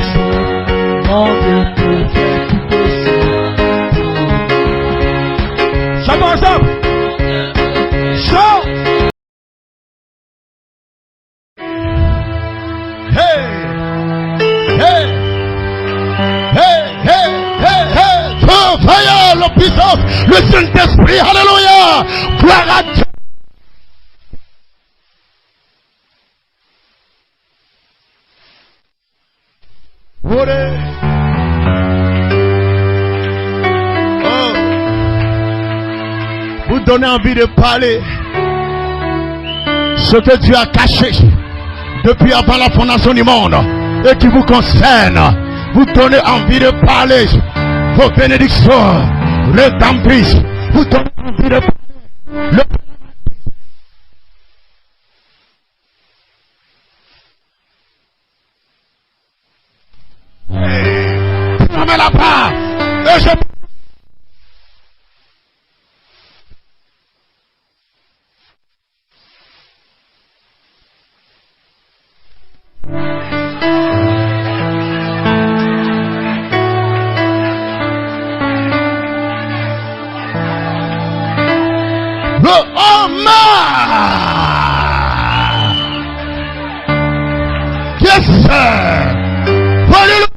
chose. Mon Dieu peut faire toutes choses. Chantons ensemble. Chant. Hey. Hey. Hey. Hey. Hey. Hey. Fire, la puissance, le Saint-Esprit. Alléluia. Gloire à Dieu. Oh. Vous donnez envie de parler ce que Dieu a caché depuis avant la fondation du monde et qui vous concerne. Vous donnez envie de parler vos bénédictions rédemptrices. Vous donnez envie de parler la part et je le homme. Yes sir. Alléluia.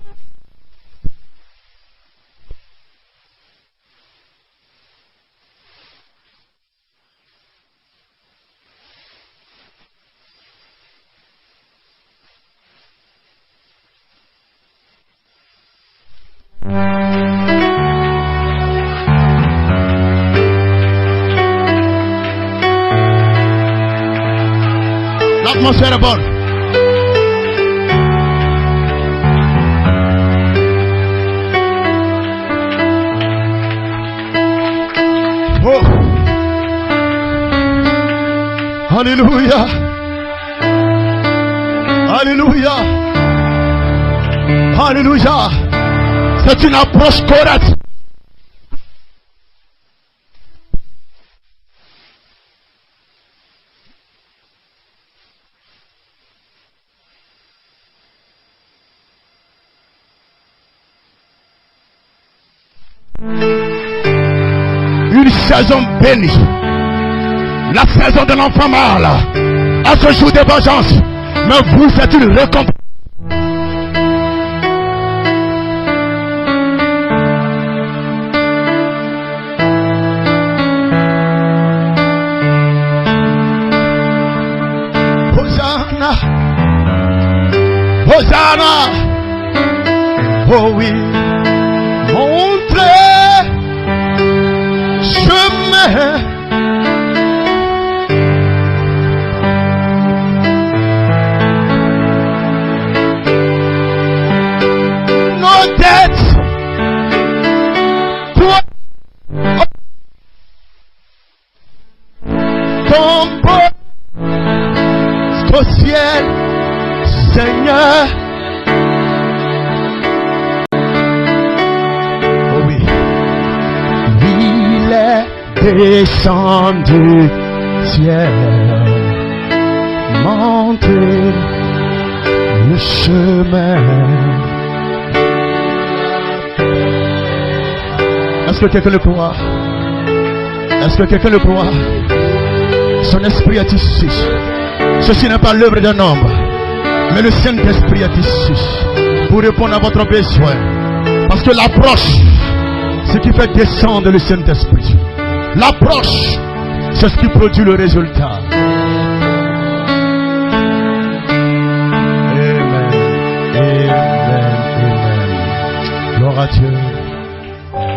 L'atmosphère est bonne. Oh. Alléluia. Alléluia. Alléluia. C'est une approche correcte. Une saison bénie, la saison de l'enfant mâle, à ce jour de vengeance, mais vous faites une récompense. Hosanna, Hosanna, oh oui, montrez chemin. Nos dettes, toi, tombe au ciel, Seigneur. Oh oui, il est descendu du ciel, montrer le chemin. Est-ce que quelqu'un le croit? Est-ce que quelqu'un le croit? Son esprit est ici. Ceci n'est pas l'œuvre d'un homme, mais le Saint-Esprit est ici pour répondre à votre besoin. Parce que l'approche, c'est ce qui fait descendre le Saint-Esprit. L'approche, c'est ce qui produit le résultat. Amen. Amen. Amen. Gloire à Dieu.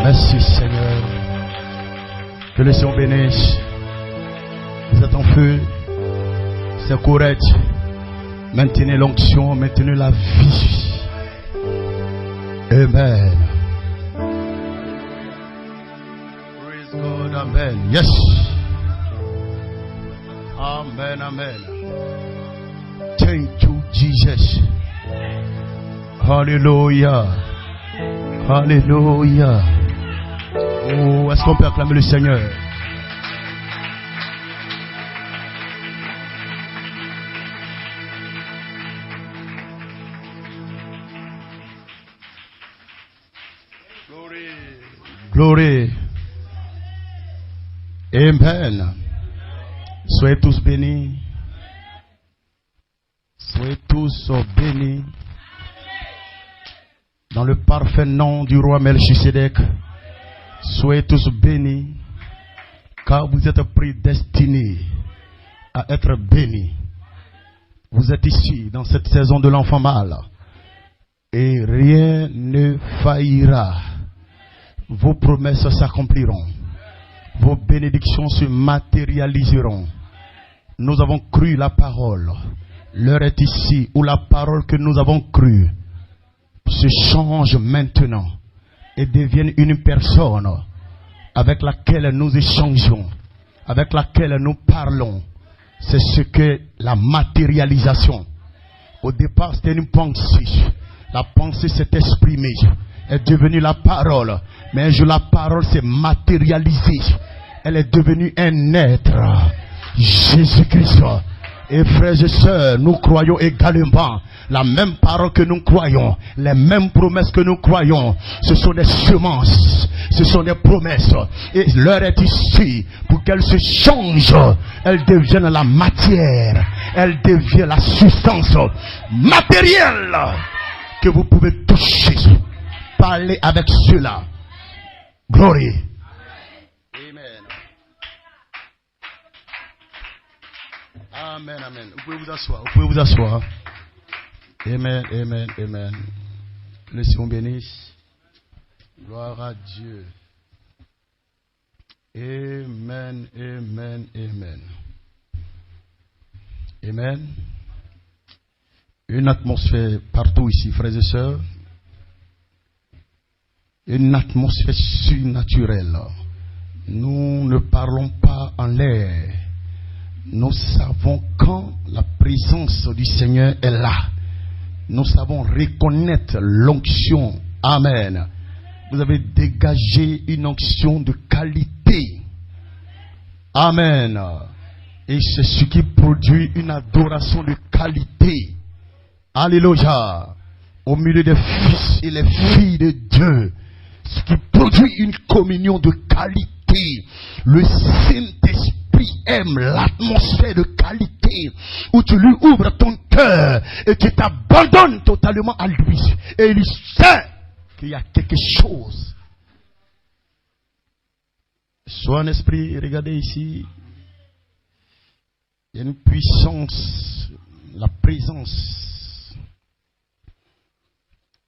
Merci Seigneur. Que le Seigneur bénisse. Vous êtes en feu. C'est correct. Maintenez l'onction, maintenez la vie. Amen. Praise God. Amen. Yes. Amen. Amen. Thank you, Jesus. Hallelujah. Hallelujah. Oh, est-ce qu'on peut acclamer le Seigneur? Glory. Amen. Soyez tous bénis. Soyez tous bénis. Dans le parfait nom du roi Melchisedec. Soyez tous bénis. Car vous êtes prédestinés à être bénis. Vous êtes ici dans cette saison de l'enfant mâle. Et rien ne faillira. Vos promesses s'accompliront. Vos bénédictions se matérialiseront. Nous avons cru la parole. L'heure est ici où la parole que nous avons crue se change maintenant et devienne une personne avec laquelle nous échangeons, avec laquelle nous parlons. C'est ce que la matérialisation. Au départ, c'était une pensée. La pensée s'est exprimée, est devenue la parole. Mais un jour, la parole s'est matérialisée. Elle est devenue un être. Jésus-Christ. Et frères et sœurs, nous croyons également la même parole que nous croyons, les mêmes promesses que nous croyons. Ce sont des semences, ce sont des promesses. Et l'heure est ici pour qu'elles se changent. Elles deviennent la matière, elles deviennent la substance matérielle que vous pouvez toucher. Parlez avec cela. Glory. Amen. Amen, amen. Vous pouvez vous asseoir. Vous pouvez vous asseoir. Amen, amen, amen. Le Seigneur bénisse. Gloire à Dieu. Amen, amen, amen. Amen. Une atmosphère partout ici, frères et sœurs. Une atmosphère surnaturelle. Nous ne parlons pas en l'air. Nous savons quand la présence du Seigneur est là. Nous savons reconnaître l'onction. Amen. Vous avez dégagé une onction de qualité. Amen. Et c'est ce qui produit une adoration de qualité. Alléluia. Au milieu des fils et les filles de Dieu. Ce qui produit une communion de qualité. Le Saint-Esprit aime l'atmosphère de qualité où tu lui ouvres ton cœur et tu t'abandonnes totalement à lui. Et il sait qu'il y a quelque chose. Sois un esprit, regardez ici. Il y a une puissance, la présence.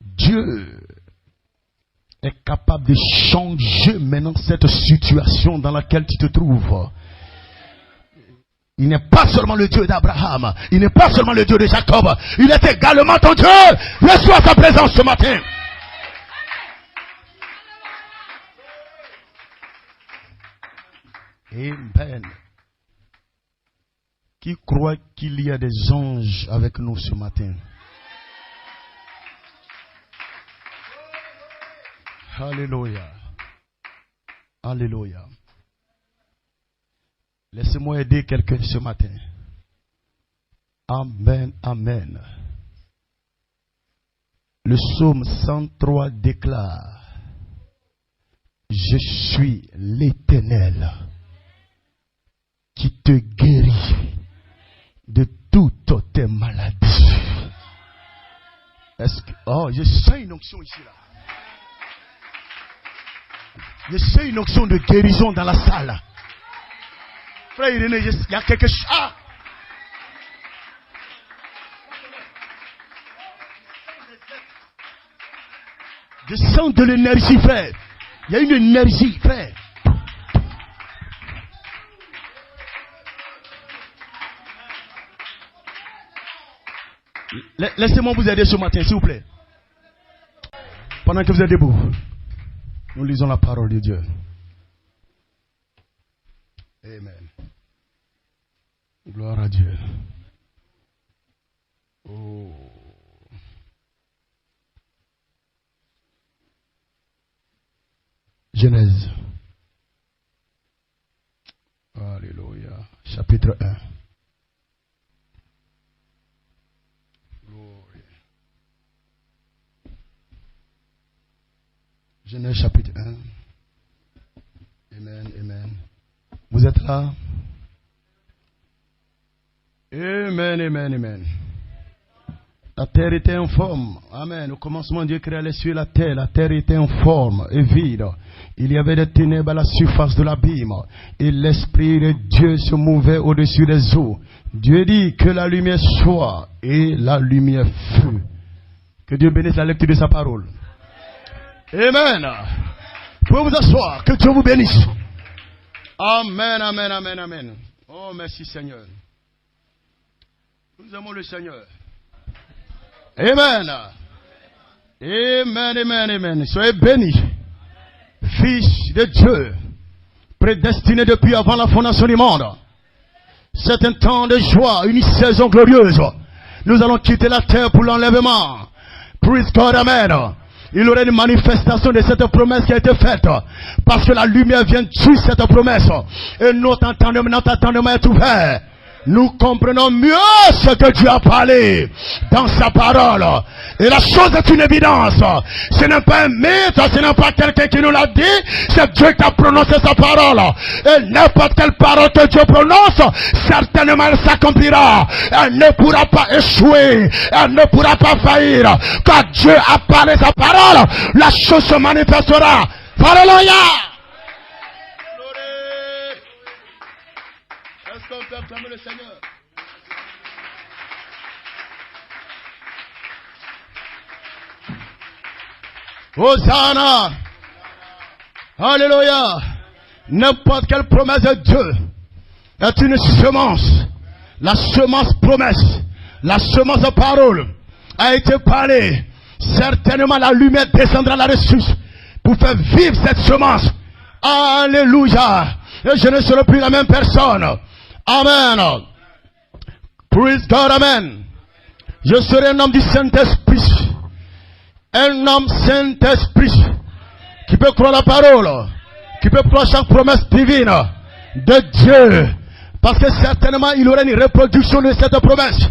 Dieu est capable de changer maintenant cette situation dans laquelle tu te trouves. Il n'est pas seulement le Dieu d'Abraham, il n'est pas seulement le Dieu de Jacob, il est également ton Dieu. Reçois sa présence ce matin. Amen. Qui croit qu'il y a des anges avec nous ce matin? Alléluia. Alléluia. Laissez-moi aider quelqu'un ce matin. Amen, amen. Le psaume 103 déclare: je suis l'Éternel qui te guérit de toutes tes maladies. Est-ce que... Oh, je sens une onction ici là. Je sens une onction de guérison dans la salle. Frère Irénée, il y a quelque chose. Ah! Je sens de l'énergie, frère. Il y a une énergie, frère. Laissez-moi vous aider ce matin, s'il vous plaît. Pendant que vous êtes debout, nous lisons la parole de Dieu. Amen. Gloire à Dieu. Oh. Genèse. Alléluia. Chapitre 1. Glory. Genèse chapitre 1. êtes là? Amen, amen, amen. La terre était informe. Amen. Au commencement, Dieu créa les cieux et la terre. La terre était informe et vide. Il y avait des ténèbres à la surface de l'abîme. Et l'Esprit de Dieu se mouvait au-dessus des eaux. Dieu dit que la lumière soit. Et la lumière fut. Que Dieu bénisse la lecture de sa parole. Amen. Vous pouvez vous asseoir. Que Dieu vous bénisse. Amen, amen, amen, amen. Oh, merci Seigneur. Nous aimons le Seigneur. Amen. Amen, amen, amen. Soyez bénis. Fils de Dieu, prédestiné depuis avant la fondation du monde. C'est un temps de joie, une saison glorieuse. Nous allons quitter la terre pour l'enlèvement. Praise God, amen. Il y aurait une manifestation de cette promesse qui a été faite. Parce que la lumière vient tuer cette promesse. Et notre entendement est ouvert. Nous comprenons mieux ce que Dieu a parlé dans sa parole. Et la chose est une évidence. Ce n'est pas un mythe, ce n'est pas quelqu'un qui nous l'a dit, c'est Dieu qui a prononcé sa parole. Et n'importe quelle parole que Dieu prononce, certainement elle s'accomplira. Elle ne pourra pas échouer, elle ne pourra pas faillir. Quand Dieu a parlé sa parole, la chose se manifestera. Alléluia! Est-ce qu'on peut acclamer le Seigneur? Hosanna! Alléluia! N'importe quelle promesse de Dieu est une semence. La semence promesse, la semence de parole a été parlée. Certainement la lumière descendra là-dessus pour faire vivre cette semence. Alléluia! Et je ne serai plus la même personne. Amen. Praise God, amen. Je serai un homme du Saint-Esprit. Un homme Saint-Esprit qui peut croire la parole, qui peut croire chaque promesse divine de Dieu. Parce que certainement il y aurait une reproduction de cette promesse,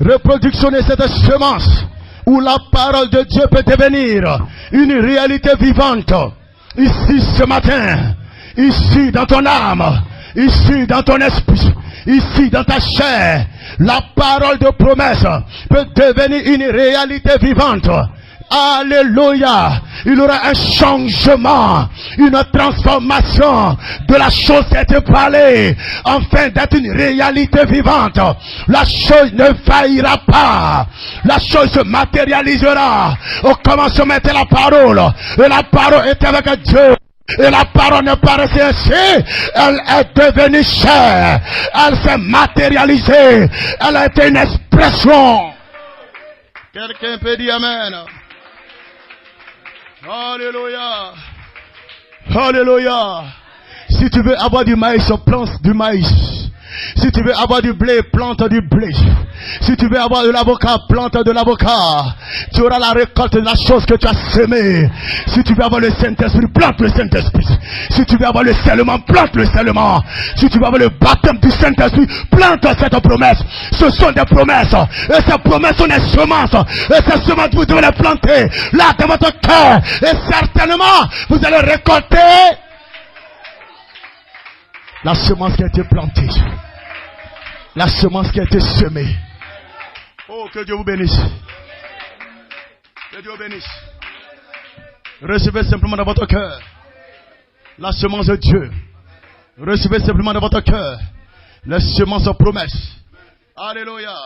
reproduction de cette semence, où la parole de Dieu peut devenir une réalité vivante. Ici ce matin, ici dans ton âme, ici dans ton esprit, ici dans ta chair, la parole de promesse peut devenir une réalité vivante. Alléluia. Il y aura un changement, une transformation de la chose qui a été parlée, afin d'être une réalité vivante. La chose ne faillira pas, la chose se matérialisera. Au commencement était la parole, et la parole était avec Dieu. Et la parole ne paraissait ainsi, elle est devenue chair, elle s'est matérialisée, elle a été une expression. Quelqu'un peut dire amen. Alléluia. Alléluia. Si tu veux avoir du maïs, plante du maïs. Si tu veux avoir du blé, plante du blé. Si tu veux avoir de l'avocat, plante de l'avocat. Tu auras la récolte de la chose que tu as semée. Si tu veux avoir le Saint-Esprit, plante le Saint-Esprit. Si tu veux avoir le scellement, plante le scellement. Si tu veux avoir le baptême du Saint-Esprit, plante cette promesse. Ce sont des promesses. Et ces promesses sont des semences. Et ces semences, vous devez les planter là dans votre cœur. Et certainement, vous allez récolter la semence qui a été plantée. La semence qui a été semée. Oh, que Dieu vous bénisse. Que Dieu vous bénisse. Recevez simplement dans votre cœur la semence de Dieu. Recevez simplement dans votre cœur la semence de promesse. Alléluia.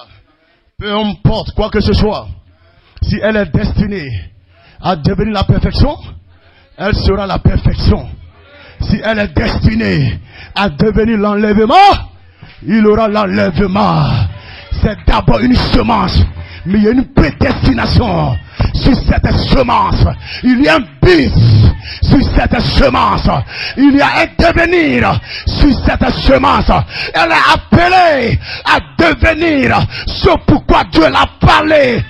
Peu importe quoi que ce soit, si elle est destinée à devenir la perfection, elle sera la perfection. Si elle est destinée à devenir l'enlèvement, il aura l'enlèvement. C'est d'abord une semence, mais il y a une prédestination sur cette semence. Il y a un but sur cette semence. Il y a un devenir sur cette semence. Elle est appelée à devenir ce pourquoi Dieu l'a parlé.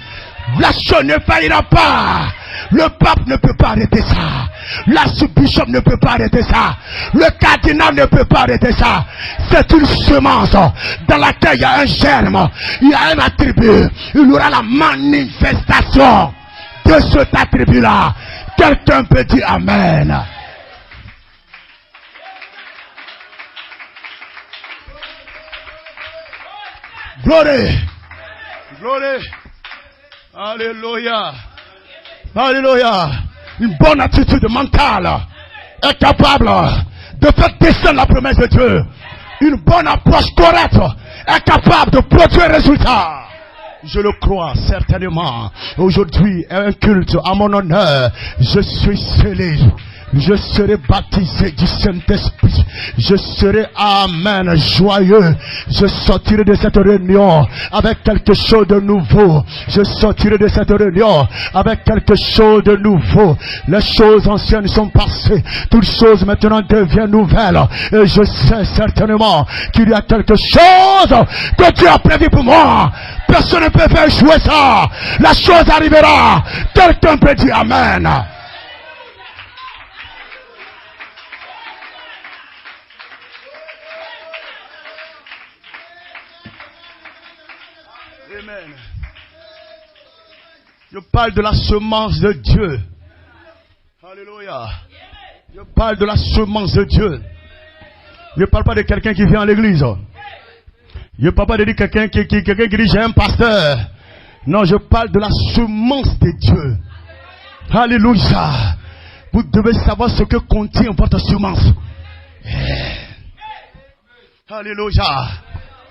La chose ne faillira pas. Le pape ne peut pas arrêter ça. L'archbishop ne peut pas arrêter ça. Le cardinal ne peut pas arrêter ça. C'est une semence dans laquelle il y a un germe, il y a un attribut. Il y aura la manifestation de cet attribut-là. Quelqu'un peut dire amen. Glory. Glory. Alléluia. Alléluia. Une bonne attitude mentale est capable de faire descendre la promesse de Dieu. Une bonne approche correcte est capable de produire un résultat. Je le crois certainement. Aujourd'hui, un culte à mon honneur. Je suis scellé. Je serai baptisé du Saint-Esprit. Je serai, amen, joyeux. Je sortirai de cette réunion avec quelque chose de nouveau. Je sortirai de cette réunion avec quelque chose de nouveau. Les choses anciennes sont passées. Toutes choses maintenant deviennent nouvelles. Et je sais certainement qu'il y a quelque chose que Dieu a prévu pour moi. Personne ne peut faire jouer ça. La chose arrivera. Quelqu'un peut dire amen. Amen. Je parle de la semence de Dieu. Alléluia. Je parle de la semence de Dieu. Je ne parle pas de quelqu'un qui vient à l'église. Je ne parle pas de quelqu'un qui dit j'ai un pasteur. Non, je parle de la semence de Dieu. Alléluia. Vous devez savoir ce que contient votre semence. Alléluia.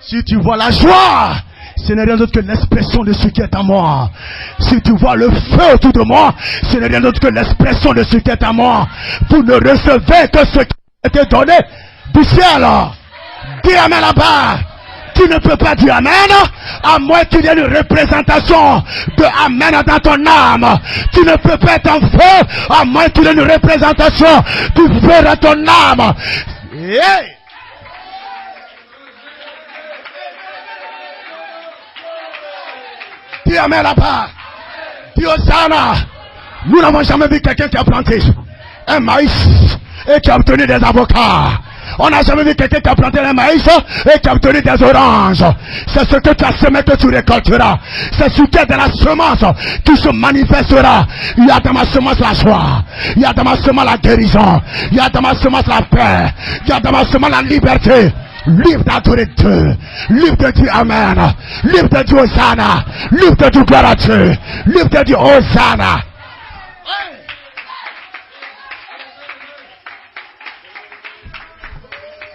Si tu vois la joie, ce n'est rien d'autre que l'expression de ce qui est à moi. Si tu vois le feu autour de moi, ce n'est rien d'autre que l'expression de ce qui est à moi. Vous ne recevez que ce qui a été donné du ciel. Dis amen là-bas. Tu ne peux pas dire amen à moins qu'il y ait une représentation de amen dans ton âme. Tu ne peux pas être en feu à moins qu'il y ait une représentation du feu dans ton âme. Hey! Dis amen là-bas. Dis Hosanna. Nous n'avons jamais vu quelqu'un qui a planté un maïs et qui a obtenu des avocats. On n'a jamais vu quelqu'un qui a planté un maïs et qui a obtenu des oranges. C'est ce que tu as semé que tu récolteras. C'est ce qui est de la semence qui se manifestera. Il y a dans ma semence la joie. Il y a dans ma semence la guérison. Il y a dans ma semence la paix. Il y a dans ma semence la liberté. Libre d'adorer Dieu. Libre de dire amen. Libre de dire Hosanna. Libre de dire gloire à Dieu. Libre de dire Hosanna.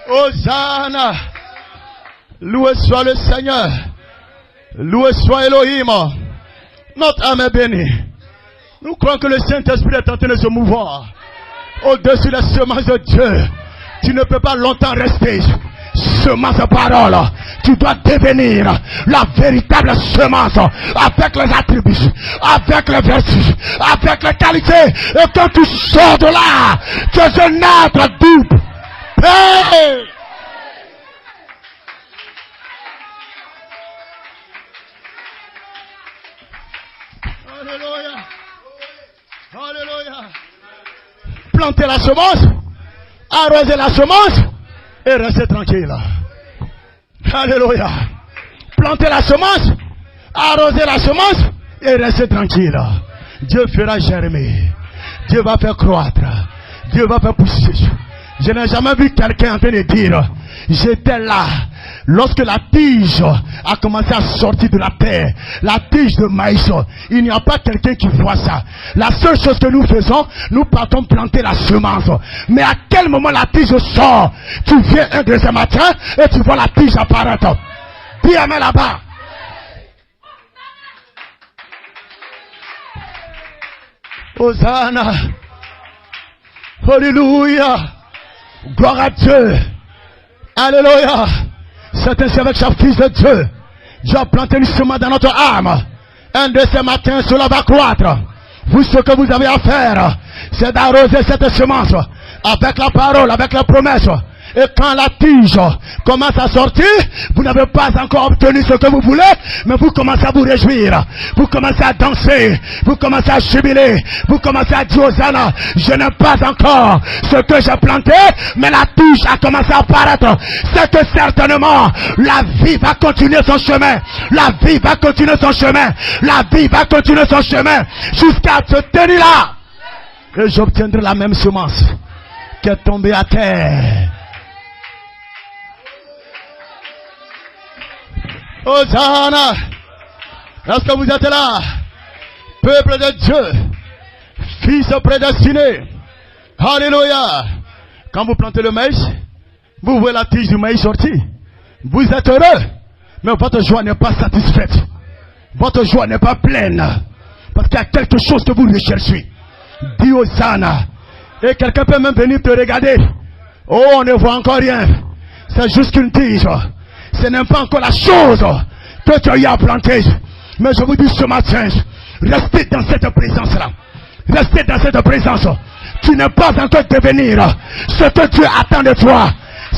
Hosanna. Loué soit le Seigneur. Loué soit Elohim. Notre âme est bénie. Nous croyons que le Saint-Esprit est en train de se mouvoir au-dessus des semences de Dieu. Tu ne peux pas longtemps rester semence de parole. Tu dois devenir la véritable semence avec les attributs, avec les vertus, avec les qualités. Et quand tu sors de là, tu es un arbre double. Hey! Alléluia. Alléluia. Planter la semence, arroser la semence et rester tranquille. Alléluia. Planter la semence, arroser la semence et rester tranquille. Dieu fera germer. Dieu va faire croître. Dieu va faire pousser. Je n'ai jamais vu quelqu'un en train de dire j'étais là lorsque la tige a commencé à sortir de la terre, la tige de maïs. Il n'y a pas quelqu'un qui voit ça. La seule chose que nous faisons, nous partons planter la semence. Mais à quel moment la tige sort? Tu viens un deuxième matin et tu vois la tige apparaître. Dis amen là-bas. Hosanna. Alléluia. Gloire à Dieu. Alléluia. C'est ainsi avec chaque fils de Dieu. Dieu a planté une semence dans notre âme. Un de ces matins, cela va croître. Vous, ce que vous avez à faire, c'est d'arroser cette semence avec la parole, avec la promesse. Et quand la tige commence à sortir, vous n'avez pas encore obtenu ce que vous voulez, mais vous commencez à vous réjouir, vous commencez à danser, vous commencez à jubiler, vous commencez à dire Hosanna, je n'ai pas encore ce que j'ai planté, mais la tige a commencé à apparaître. C'est que certainement, la vie va continuer son chemin, la vie va continuer son chemin, la vie va continuer son chemin, jusqu'à se tenir là. Et j'obtiendrai la même semence qui est tombée à terre. Hosanna. Est-ce que vous êtes là? Peuple de Dieu, fils prédestiné. Alléluia. Quand vous plantez le maïs, vous voyez la tige du maïs sortir. Vous êtes heureux, mais votre joie n'est pas satisfaite. Votre joie n'est pas pleine. Parce qu'il y a quelque chose que vous recherchez. Dis Hosanna. Et quelqu'un peut même venir te regarder. Oh, on ne voit encore rien. C'est juste qu'une tige. Ce n'est pas encore la chose que tu as eu à planter. Mais je vous dis ce matin, restez dans cette présence-là. Restez dans cette présence. Tu n'es pas encore devenir ce que Dieu attend de toi.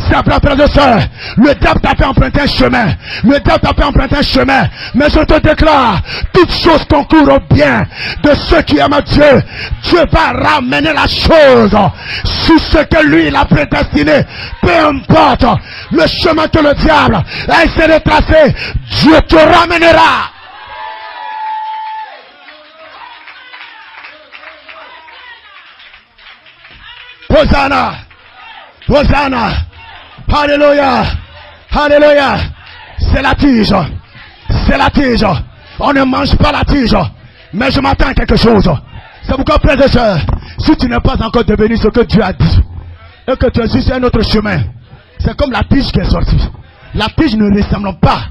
C'est vrai, frère et soeur. Le diable t'a fait emprunter un chemin. Le diable t'a fait emprunter un chemin. Mais je te déclare, toutes choses concourent au bien de ceux qui aiment Dieu. Dieu va ramener la chose sur ce que lui il a prédestiné. Peu importe le chemin que le diable a essayé de tracer, Dieu te ramènera. Hosanna. Hosanna. Alléluia. Alléluia. C'est la tige. C'est la tige. On ne mange pas la tige. Mais je m'attends à quelque chose. C'est pourquoi, frères et sœurs, si tu n'es pas encore devenu ce que Dieu a dit, et que tu es sur un autre chemin, c'est comme la tige qui est sortie. La tige ne ressemble pas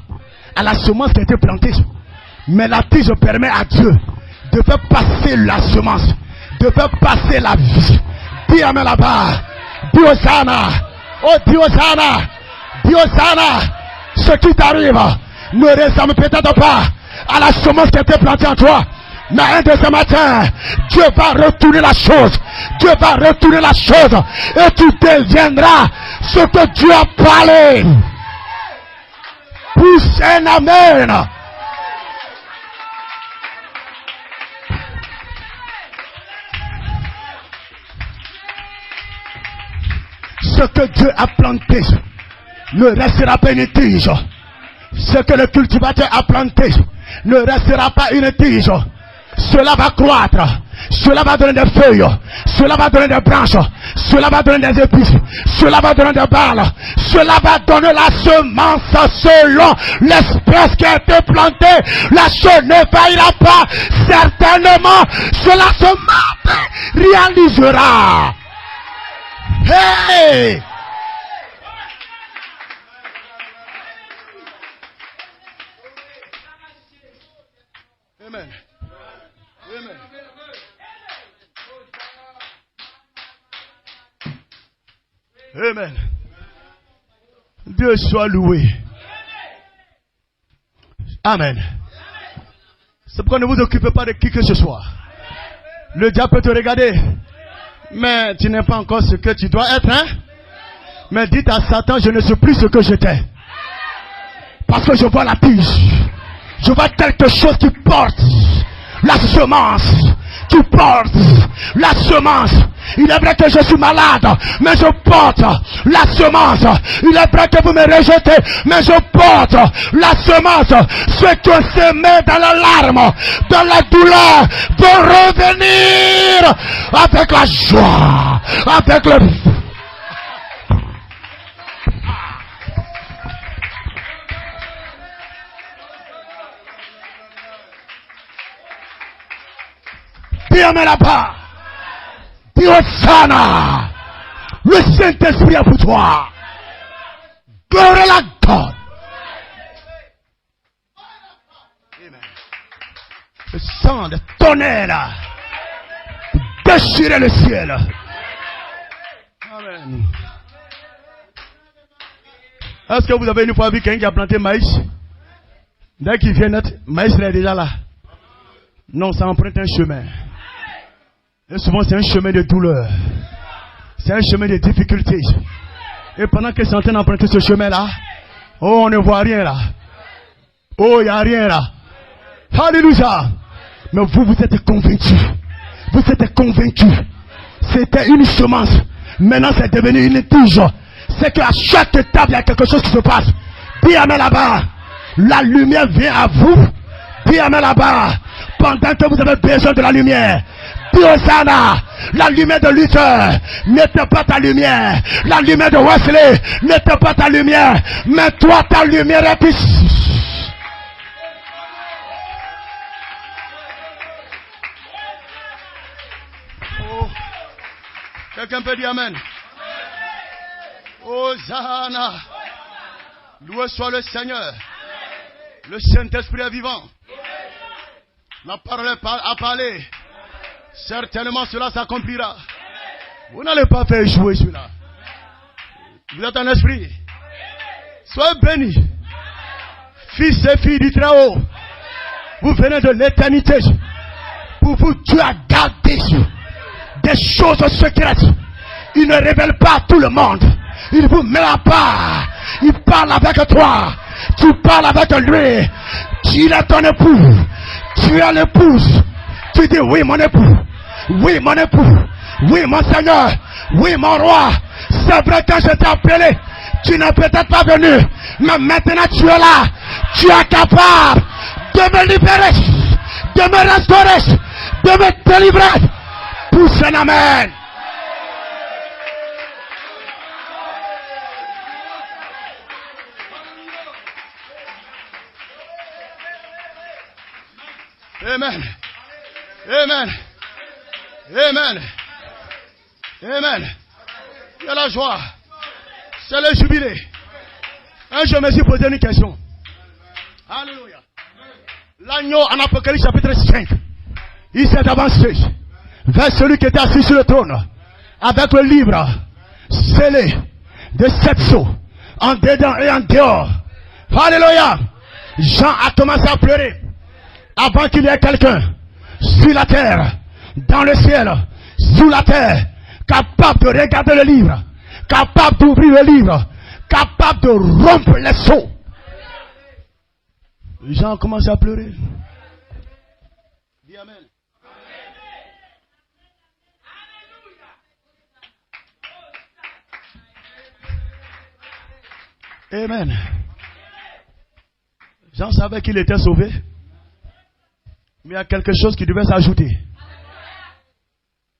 à la semence qui a été plantée. Mais la tige permet à Dieu de faire passer la semence, de faire passer la vie. Dis amen là-bas. Dis Hosanna. Oh, dis Hosanna. Dis Hosanna. Ce qui t'arrive ne ressemble peut-être pas à la semence qui a été plantée en toi. Mais un de ce matin, Dieu va retourner la chose. Dieu va retourner la chose. Et tu deviendras ce que Dieu a parlé. Pousse un amen. Ce que Dieu a planté ne restera pas une tige. Ce que le cultivateur a planté ne restera pas une tige. Cela va croître. Cela va donner des feuilles. Cela va donner des branches. Cela va donner des épices. Cela va donner des balles. Cela va donner la semence selon l'espèce qui a été plantée. La chose ne faillira pas. Certainement, cela se réalisera. Hey! Amen. Amen. Amen. Dieu soit loué. Amen. C'est pourquoi ne vous occupez pas de qui que ce soit. Le diable peut te regarder. Mais tu n'es pas encore ce que tu dois être, hein? Mais dites à Satan, je ne suis plus ce que j'étais. Parce que je vois la tige. Je vois quelque chose qui porte la semence. Qui porte la semence. Il est vrai que je suis malade, mais je porte la semence. Il est vrai que vous me rejetez, mais je porte la semence. Ceux qui ont semé dans la larme, dans la douleur, vont revenir avec la joie, avec le... Dis-moi là-bas. Dis Hosanna. Le Saint-Esprit est pour toi. Glory à God. Le sang de tonnerre déchirer le ciel. Amen. Est-ce que vous avez une fois vu quelqu'un qui a planté maïs? Dès qu'il vient naître, maïs il est déjà là. Non, ça emprunte un chemin. Et souvent c'est un chemin de douleur. C'est un chemin de difficulté. Et pendant qu'ils sont en train d'emprunter ce chemin-là, oh, on ne voit rien là. Oh, il n'y a rien là. Alléluia. Mais vous êtes convaincus. Vous êtes convaincus. C'était une semence. Maintenant c'est devenu une tige. C'est qu'à chaque étape il y a quelque chose qui se passe. Dis amen là-bas. La lumière vient à vous. Dis amen là-bas. Pendant que vous avez besoin de la lumière. Dis Hosanna. La lumière de Luther n'était pas ta lumière. La lumière de Wesley n'était pas ta lumière. Mais toi ta lumière est ici. Quelqu'un peut dire Amen. Hosanna. Loué soit le Seigneur. Le Saint-Esprit est vivant. La parole a parlé. Certainement cela s'accomplira. Vous n'allez pas faire jouer celui-là. Vous êtes un esprit. Soyez bénis. Fils et filles du Très-Haut. Vous venez de l'éternité. Pour vous, Dieu a gardé des choses secrètes. Il ne révèle pas à tout le monde. Il vous met à part. Il parle avec toi. Tu parles avec lui. Il est ton époux. Tu es l'épouse. Tu dis oui mon époux. Oui mon époux. Oui mon Seigneur. Oui mon roi. C'est vrai que je t'ai appelé. Tu n'es peut-être pas venu. Mais maintenant tu es là. Tu es capable de me libérer. De me restaurer. De me délivrer. Pousse un amen. Amen. Amen. Amen. Amen. Il y a la joie. C'est le jubilé. Je me suis posé une question. Alléluia. L'agneau en Apocalypse chapitre 5. Il s'est avancé vers celui qui était assis sur le trône. Avec le livre scellé de 7 sceaux. En dedans et en dehors. Alléluia. Jean a commencé à pleurer. Avant qu'il y ait quelqu'un sur la terre, dans le ciel, sous la terre, capable de regarder le livre, capable d'ouvrir le livre, capable de rompre les sceaux. Les gens ont commencé à pleurer. Dis Amen. Amen. Jean savait qu'il était sauvé. Mais il y a quelque chose qui devait s'ajouter.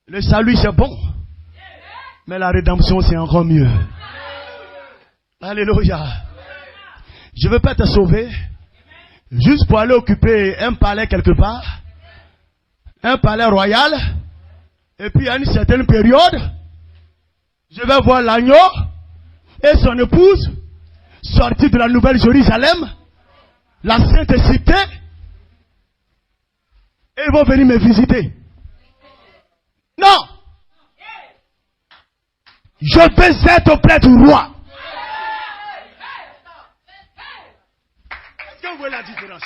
Le salut c'est bon. Mais la rédemption c'est encore mieux. Alléluia. Je ne veux pas te sauver. Juste pour aller occuper un palais quelque part. Un palais royal. Et puis à une certaine période. Je vais voir l'agneau. Et son épouse. Sortir de la Nouvelle Jérusalem. La sainte cité. Et ils vont venir me visiter. Non. Je veux être auprès du roi. Est-ce que vous voyez la différence?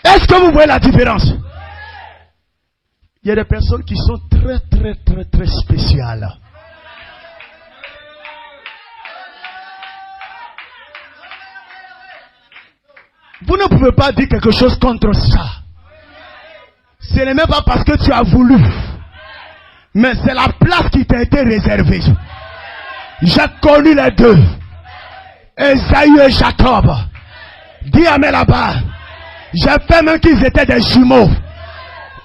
Est-ce que vous voyez la différence? Il y a des personnes qui sont très spéciales. Vous ne pouvez pas dire quelque chose contre ça. Ce n'est même pas parce que tu as voulu. Mais c'est la place qui t'a été réservée. J'ai connu les deux. Esaü et Jacob. Dis Amen là-bas. J'ai fait même qu'ils étaient des jumeaux.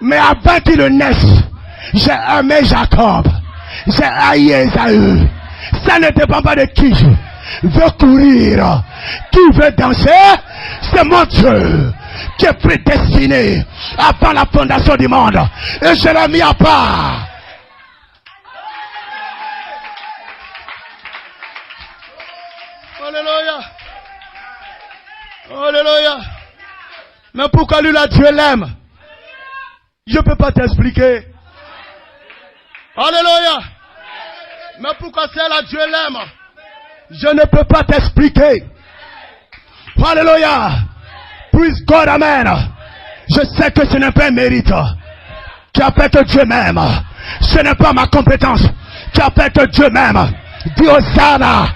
Mais avant qu'ils ne naissent, j'ai aimé Jacob. J'ai haï Esaü. Ça ne dépend pas de qui veut courir, qui veut danser. C'est mon Dieu qui est prédestiné avant la fondation du monde. Et je l'ai mis à part. Alléluia. Alléluia. Mais pourquoi lui là Dieu l'aime? Je ne peux pas t'expliquer. Alléluia. Mais pourquoi celle-là Dieu l'aime? Je ne peux pas t'expliquer. Alléluia. Praise God, amen. Je sais que ce n'est pas un mérite qui a fait que Dieu m'aime. Ce n'est pas ma compétence qui a fait que Dieu m'aime. Dis Hosanna.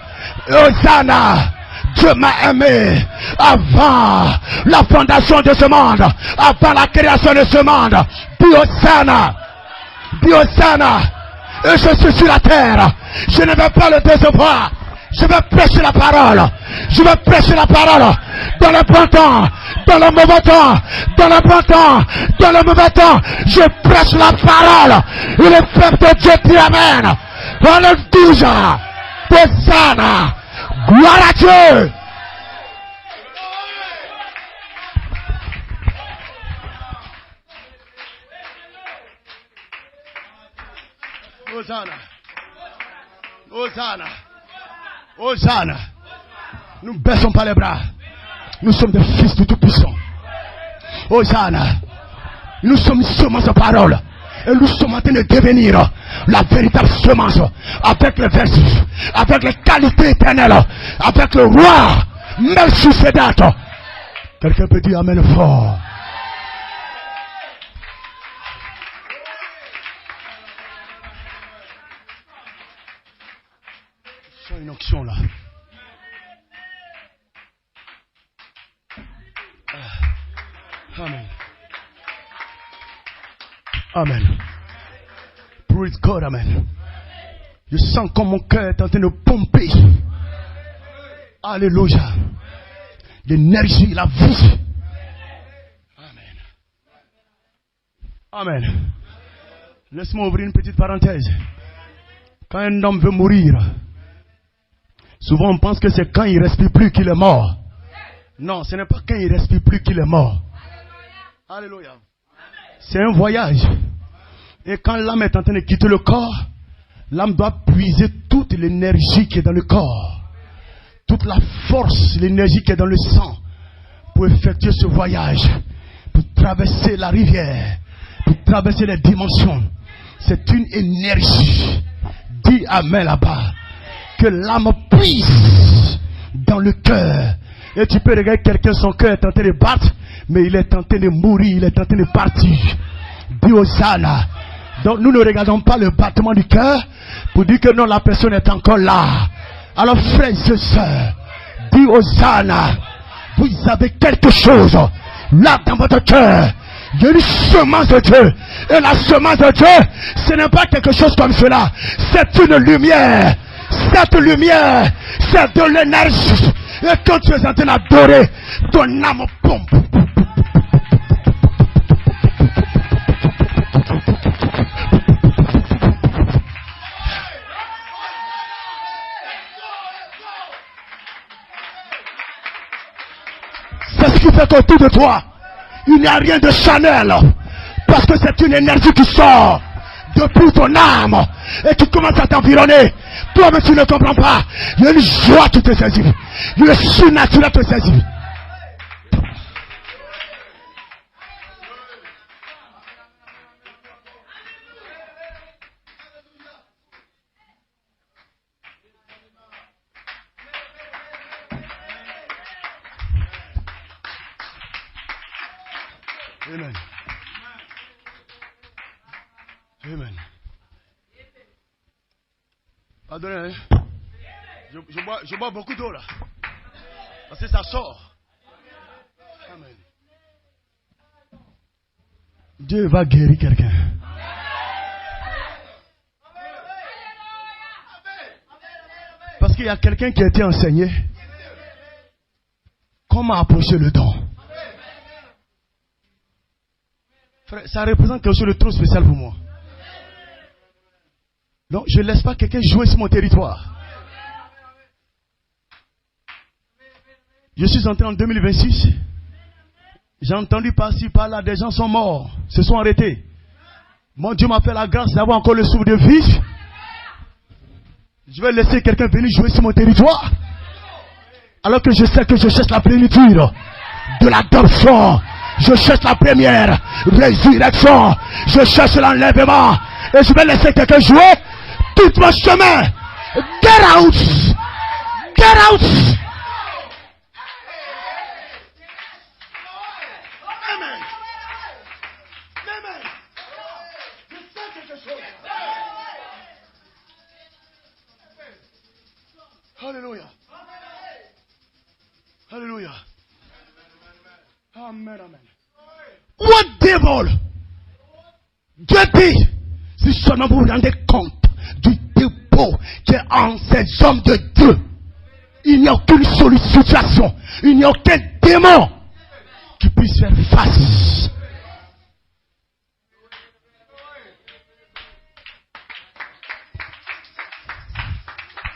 Hosanna. Dieu m'a aimé avant la fondation de ce monde, avant la création de ce monde. Dis Hosanna. Dis Hosanna. Et je suis sur la terre. Je ne vais pas le décevoir. Je vais prêcher la parole. Je vais prêcher la parole. Dans le bon temps, dans le mauvais temps, dans le bon temps, dans le mauvais temps. Je prêche la parole. Et le peuple de Dieu dit Amen. Alléluia. Hosanna. Gloire à Dieu. Hosanna. Hosanna. Hosanna. Nous ne baissons pas les bras. Nous sommes des fils du Tout-Puissant. Hosanna. Nous sommes une semence de parole. Et nous sommes en train de devenir la véritable semence. Avec les vertus. Avec les qualités éternelles. Avec le roi. Melchisedec. Quelqu'un peut dire amen fort. C'est une onction là. Amen. Amen. Praise God, amen. Je sens comme mon cœur est en train de pomper. Alléluia. L'énergie, la vie. Amen. Amen. Laisse-moi ouvrir une petite parenthèse. Quand un homme veut mourir, souvent on pense que c'est quand il ne respire plus qu'il est mort. Non, ce n'est pas quand il ne respire plus qu'il est mort. Alléluia. C'est un voyage. Et quand l'âme est en train de quitter le corps, l'âme doit puiser toute l'énergie qui est dans le corps. Toute la force, l'énergie qui est dans le sang. Pour effectuer ce voyage. Pour traverser la rivière. Pour traverser les dimensions. C'est une énergie. Dis amen là-bas. Que l'âme puise dans le cœur. Et tu peux regarder quelqu'un, son cœur est en train de battre. Mais il est en train de mourir, il est en train de partir. Dis Hosanna. Donc nous ne regardons pas le battement du cœur pour dire que non, la personne est encore là. Alors frères et sœurs, dis Hosanna. Vous avez quelque chose là dans votre cœur. Il y a une semence de Dieu. Et la semence de Dieu, ce n'est pas quelque chose comme cela. C'est une lumière. Cette lumière, c'est de l'énergie. Et quand tu es en train d'adorer, ton âme pompe. C'est ce qui fait qu'autour de toi, il n'y a rien de Chanel. Parce que c'est une énergie qui sort depuis ton âme et qui commence à t'environner. Toi-même tu ne comprends pas. Il y a une joie qui te saisit. Il y a une surnaturel qui te saisit. Amen. Amen. Pardonnez, hein? Je bois beaucoup d'eau là. Parce que ça sort. Amen. Dieu va guérir quelqu'un. Parce qu'il y a quelqu'un qui a été enseigné comment approcher le don. Frère, ça représente quelque chose de trop spécial pour moi. Donc, je ne laisse pas quelqu'un jouer sur mon territoire. Je suis entré en 2026. J'ai entendu par-ci, par-là, des gens sont morts, se sont arrêtés. Mon Dieu m'a fait la grâce d'avoir encore le souffle de vie. Je vais laisser quelqu'un venir jouer sur mon territoire. Alors que je sais que je cherche la plénitude de l'adoption. Je cherche la première résurrection. Je cherche l'enlèvement. Et je vais laisser quelqu'un jouer tout mon chemin. Get out. Get out. Amen. Amen. Je sais quelque chose. Alléluia. Alléluia. Amen, amen. What devil? Dieu dit, si seulement vous vous rendez compte du dépôt qui est en ces hommes de Dieu, il n'y a aucune situation, il n'y a aucun démon qui puisse faire face.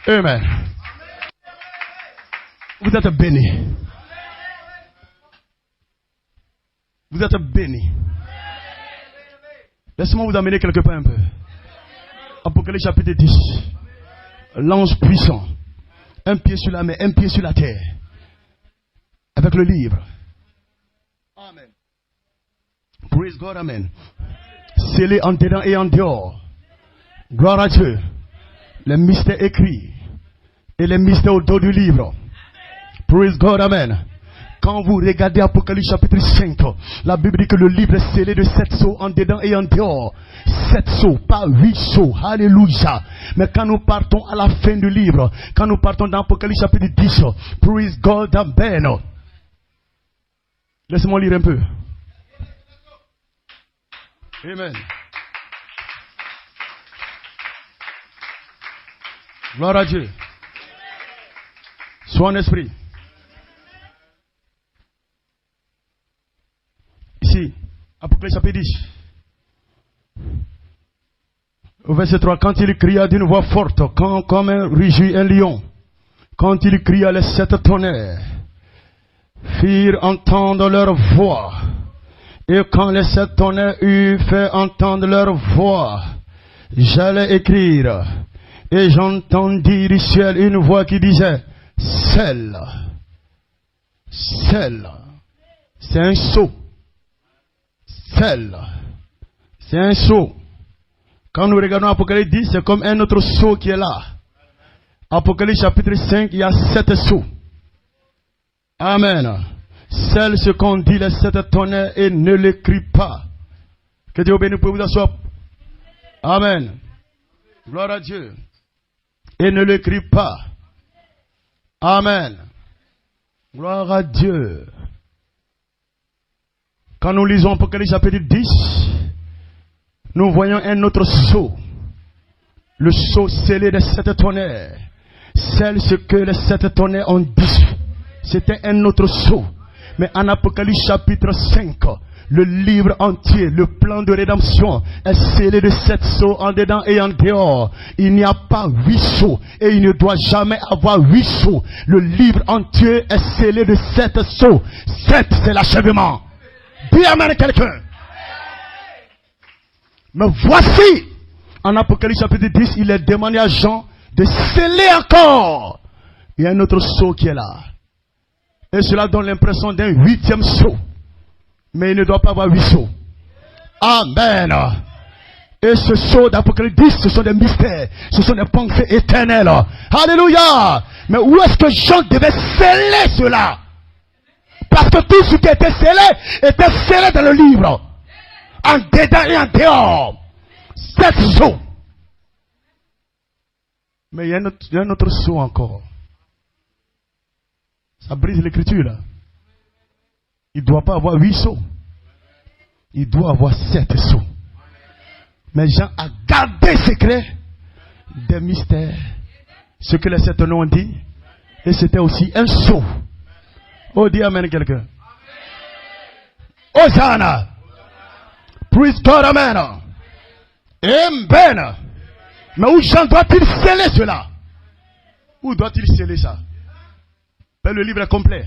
Amen. Vous êtes bénis. Vous êtes bénis. Laissez-moi vous amener quelque part un peu. Apocalypse chapitre 10. L'ange puissant. Un pied sur la mer, un pied sur la terre. Avec le livre. Amen. Praise God, amen. Scellé en dedans et en dehors. Gloire à Dieu. Les mystères écrits. Et les mystères au dos du livre. Praise God, amen. Quand vous regardez Apocalypse chapitre 5, la Bible dit que le livre est scellé de 7 sceaux en dedans et en dehors. 7 sceaux, pas 8 sceaux. Alléluia. Mais quand nous partons à la fin du livre, quand nous partons dans Apocalypse chapitre 10, praise God, amen. Laissez-moi lire un peu. Amen. Gloire à Dieu. Sois en esprit. Ici, Apocalypse chapitre 10. Au verset 3, quand il cria d'une voix forte, comme un rugit un lion, quand il cria, les 7 tonnerres firent entendre leur voix. Et quand les 7 tonnerres eurent fait entendre leur voix, j'allais écrire. Et j'entendis du ciel une voix qui disait, scelle. Scelle. C'est un sceau. Scelle. C'est un sceau. Quand nous regardons Apocalypse 10, c'est comme un autre sceau qui est là. Apocalypse chapitre 5, il y a 7 sceaux. Amen. Scelle ce qu'on dit les 7 tonnerres et ne l'écrit pas. Que Dieu bénisse pour vous asseoir. Amen. Gloire à Dieu. Et ne l'écrit pas. Amen. Gloire à Dieu. Quand nous lisons Apocalypse chapitre 10, nous voyons un autre sceau. Le sceau scellé des 7 tonnerres. Celle ce que les 7 tonnerres ont dit. C'était un autre sceau. Mais en Apocalypse chapitre 5, le livre entier, le plan de rédemption est scellé de 7 sceaux en dedans et en dehors. Il n'y a pas 8 sceaux et il ne doit jamais avoir 8 sceaux. Le livre entier est scellé de 7 sceaux. 7, c'est l'achèvement. Dis amen quelqu'un. Mais voici, en Apocalypse chapitre 10, il est demandé à Jean de sceller encore. Il y a un autre sceau qui est là. Et cela donne l'impression d'un 8e sceau. Mais il ne doit pas avoir 8 sceaux. Amen. Et ce sceau d'Apocalypse 10, ce sont des mystères. Ce sont des pensées éternelles. Alléluia. Mais où est-ce que Jean devait sceller cela? Parce que tout ce qui était scellé dans le livre. En dedans et en dehors. 7 sceaux. Mais il y a un autre sceau encore. Ça brise l'écriture là. Il ne doit pas avoir 8 sceaux. Il doit avoir 7 sceaux. Mais Jean a gardé secret des mystères. Ce que les 7 noms ont dit. Et c'était aussi un sceau. Oh, dis amen quelqu'un. Hosanna. Praise God, amen. Amen. Mais où Jean doit-il sceller cela? Où doit-il sceller ça? Ben, le livre est complet.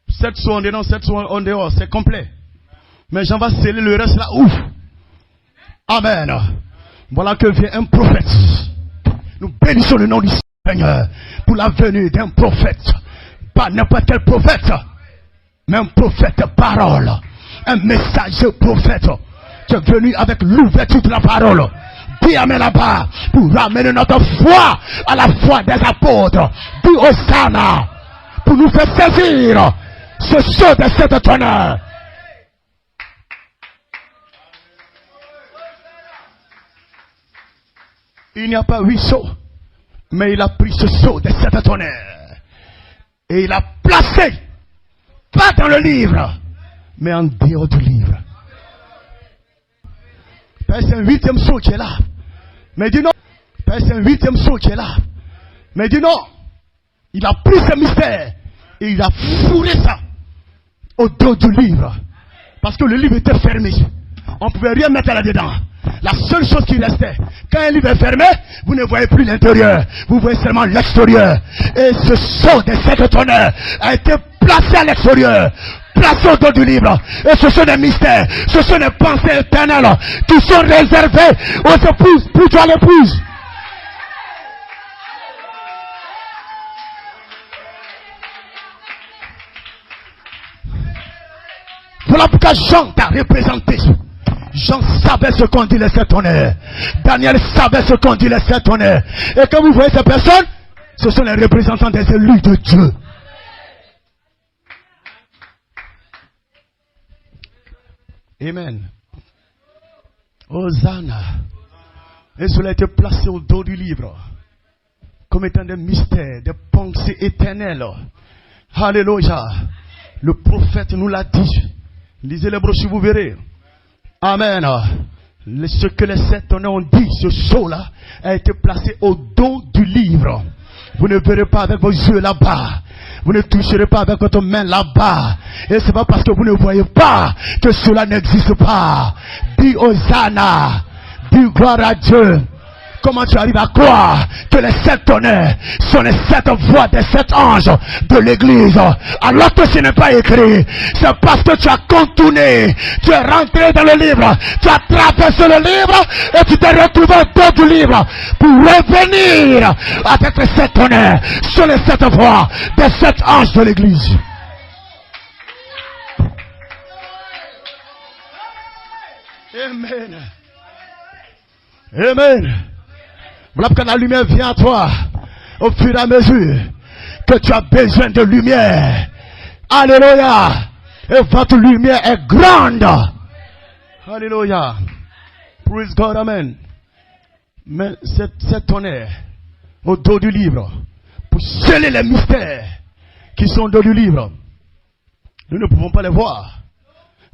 7 sceaux en dedans, 7 sceaux en dehors, c'est complet. Mais Jean va sceller le reste là. Ouf. Amen. Voilà que vient un prophète. Nous bénissons le nom du Seigneur pour la venue d'un prophète. Pas n'importe quel prophète, mais un prophète parole. Un messager prophète qui est venu avec l'ouverture de la parole. Dis amen là-bas pour ramener notre foi à la foi des apôtres. Dis Hosanna pour nous faire saisir ce sceau de cette tonnerre. Il n'y a pas 8 sceaux, mais il a pris ce sceau de cette tonnerre et il a placé, pas dans le livre, mais en dehors du livre. C'est un 8e sceau qui est là. Mais dis non. C'est un 8e sceau qui est là. Mais dis non. Il a pris ce mystère et il a fourré ça au dos du livre. Parce que le livre était fermé. On ne pouvait rien mettre là-dedans. La seule chose qui restait, quand un livre est fermé, vous ne voyez plus l'intérieur. Vous voyez seulement l'extérieur. Et ce sceau de cette tonnerre a été placé à l'extérieur placés au dos du livre. Et ce sont des mystères, ce sont des pensées éternelles qui sont réservées aux épouses, plutôt à l'épouse. Voilà pourquoi Jean t'a représenté. Jean savait ce qu'on dit les sept tonnerres. Daniel savait ce qu'on dit les sept tonnerres. Et quand vous voyez ces personnes, ce sont les représentants des élus de Dieu. Amen. Hosanna. Et cela a été placé au dos du livre comme étant des mystères, des pensées éternelles. Alléluia. Le prophète nous l'a dit. Lisez les brochures, vous verrez. Amen. Ce que les sept tonnerres ont dit, ce sceau-là a été placé au dos du livre. Vous ne verrez pas avec vos yeux là-bas. Vous ne toucherez pas avec votre main là-bas. Et c'est pas parce que vous ne voyez pas que cela n'existe pas. Dis Hosanna. Dis gloire à Dieu. Comment tu arrives à croire que les sept tonnerres sont les sept voix des sept anges de l'église alors que ce n'est pas écrit? C'est parce que tu as contourné, tu es rentré dans le livre, tu as traversé le livre et tu t'es retrouvé au dos du livre pour revenir avec les sept tonnerres sur les sept voix des sept anges de l'église. Amen. Amen. Voilà pourquoi la lumière vient à toi au fur et à mesure que tu as besoin de lumière. Alléluia. Et votre lumière est grande. Alléluia. Praise God. Amen. Mais cette tonnerre au dos du livre pour sceller les mystères qui sont au dos du livre, nous ne pouvons pas les voir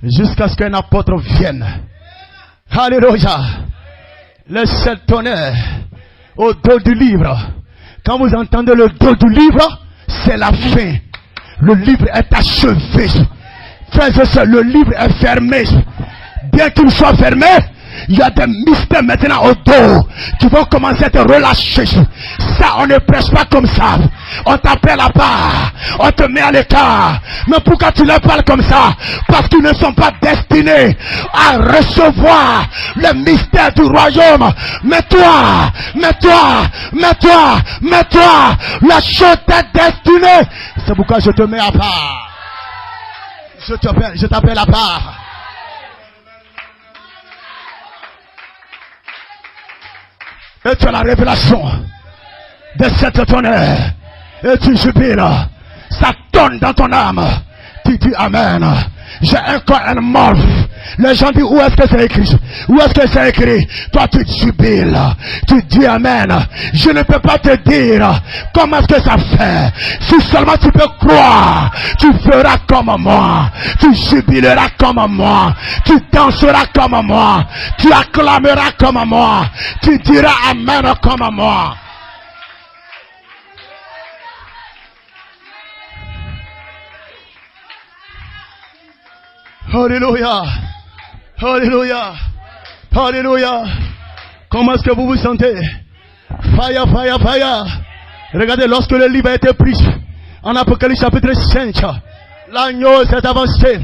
jusqu'à ce qu'un apôtre vienne. Alléluia. Les sept tonnerres au dos du livre. Quand vous entendez le dos du livre, c'est la fin. Le livre est achevé. Frères et sœurs, le livre est fermé. Bien qu'il soit fermé, il y a des mystères maintenant au dos qui vont commencer à être relâchés. Ça, on ne prêche pas comme ça. On t'appelle à part, on te met à l'écart. Mais pourquoi tu leur parles comme ça? Parce qu'ils ne sont pas destinés à recevoir le mystère du royaume. Mais toi, la chose t'est destinée. C'est pourquoi je te mets à part. Je t'appelle à part. Et tu as la révélation de cette tonnerre. Et tu jubiles. Ça tonne dans ton âme. Tu dis Amen. J'ai un corps mort. Les gens disent où est-ce que c'est écrit? Où est-ce que c'est écrit? Toi tu jubiles. Tu dis Amen. Je ne peux pas te dire comment est-ce que ça fait. Si seulement tu peux croire, tu feras comme moi. Tu jubileras comme moi. Tu danseras comme moi. Tu acclameras comme moi. Tu diras Amen comme moi. Alléluia. Alléluia. Alléluia. Comment est-ce que vous vous sentez? Fire, fire, fire. Regardez, lorsque le livre a été pris en Apocalypse chapitre 5, l'agneau s'est avancé.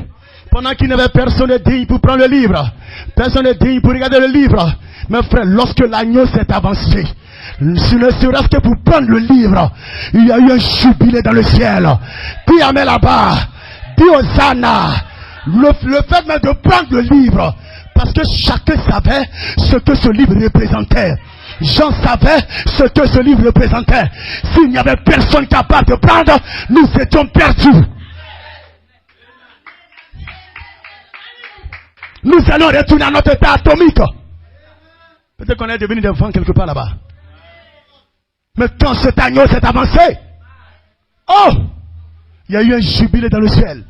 Pendant qu'il n'y avait personne de digne pour prendre le livre, personne de digne pour regarder le livre. Mais frère, lorsque l'agneau s'est avancé, si ne serait-ce que pour prendre le livre, il y a eu un jubilé dans le ciel. Dis Amen là-bas. Dis Hosanna. Le fait même de prendre le livre, parce que chacun savait ce que ce livre représentait. Jean savait ce que ce livre représentait. S'il n'y avait personne capable de prendre, nous étions perdus. Nous allons retourner à notre état atomique. Peut-être qu'on est devenu des vents quelque part là-bas. Mais quand cet agneau s'est avancé, oh, il y a eu un jubilé dans le ciel.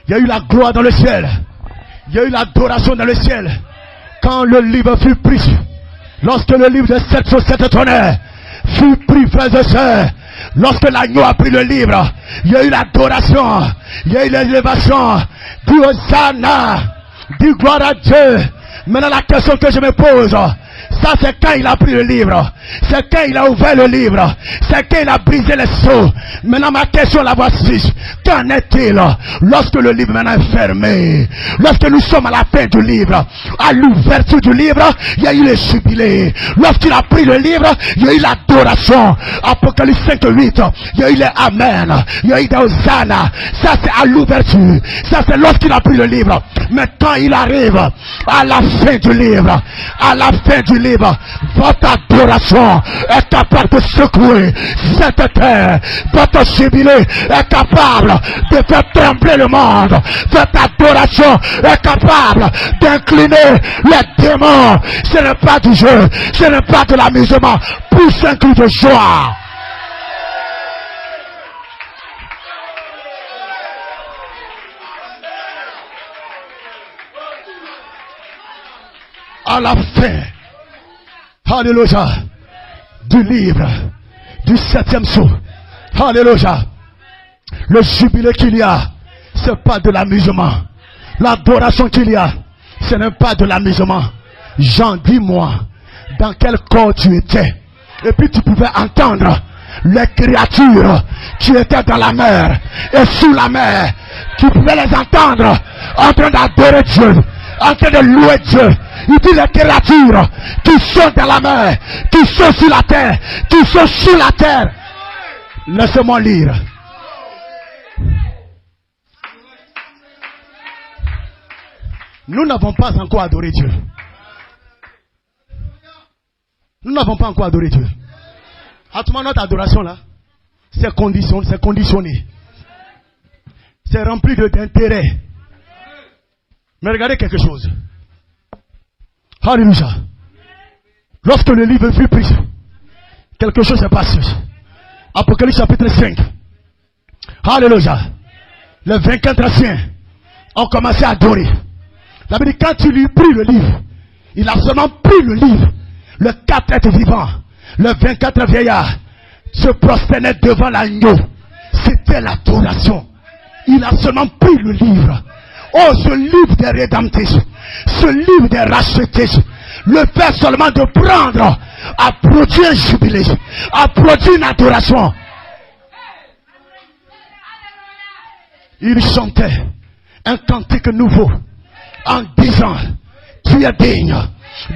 Il y a eu la gloire dans le ciel. Il y a eu l'adoration dans le ciel. Quand le livre fut pris, lorsque le livre de 7 sur 7 tonnerres fut pris, frères et sœurs, lorsque l'agneau a pris le livre, il y a eu l'adoration, il y a eu l'élévation. Dis Hosanna, dis gloire à Dieu. Maintenant la question que je me pose, Ça, c'est quand il a pris le livre. C'est quand il a ouvert le livre. C'est quand il a brisé les sceaux. Maintenant, ma question, la voici. Qu'en est-il lorsque le livre maintenant est fermé? Lorsque nous sommes à la fin du livre, à l'ouverture du livre, il y a eu le jubilé. Lorsqu'il a pris le livre, il y a eu l'adoration. Apocalypse 5:8, il y a eu les Amen. Il y a eu des Hosanna. Ça, c'est à l'ouverture. Ça, c'est lorsqu'il a pris le livre. Mais quand il arrive à la fin du livre, à la fin du livre, votre adoration est capable de secouer cette terre. Votre jubilé est capable de faire trembler le monde. Votre adoration est capable d'incliner les démons. Ce n'est pas du jeu, ce n'est pas de l'amusement. Pousse un cri de joie. À la fin, alléluia, du livre, du 7e sceau, alléluia, le jubilé qu'il y a, ce n'est pas de l'amusement. L'adoration qu'il y a, ce n'est pas de l'amusement. Jean, dis-moi, dans quel corps tu étais? Et puis tu pouvais entendre les créatures qui étaient dans la mer et sous la mer. Tu pouvais les entendre en train d'adorer Dieu, en train de louer Dieu. Il dit les créatures qui sont dans la mer, qui sont sur la terre, qui sont sous la terre. Laissez-moi lire. Nous n'avons pas encore adoré Dieu. Nous n'avons pas encore adoré Dieu. Actuellement, notre adoration là, c'est conditionné. C'est rempli d'intérêt. Mais regardez quelque chose. Alléluia. Lorsque le livre fut pris, quelque chose s'est passé. Apocalypse chapitre 5. Alléluia. Les 24 anciens ont commencé à adorer. La Bible dit, quand il lui prit le livre, il a seulement pris le livre. Le 4 êtres vivants, les 24 vieillards se prosternaient devant l'agneau. C'était l'adoration. Il a seulement pris le livre. Oh, ce livre des rédemptés, ce livre des rachetés, le fait seulement de prendre, a produit un jubilé, a produit une adoration. Il chantait un cantique nouveau en disant, tu es digne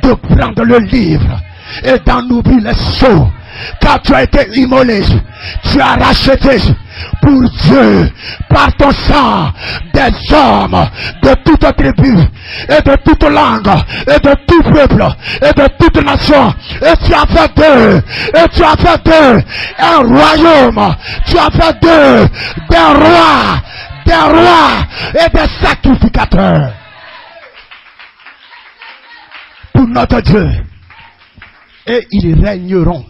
de prendre le livre et d'en ouvrir les sceaux, car tu as été immolé, tu as racheté pour Dieu par ton sang des hommes de toute tribu et de toute langue et de tout peuple et de toute nation, et tu as fait d'eux un royaume, tu as fait d'eux des rois et des sacrificateurs pour notre Dieu, et ils régneront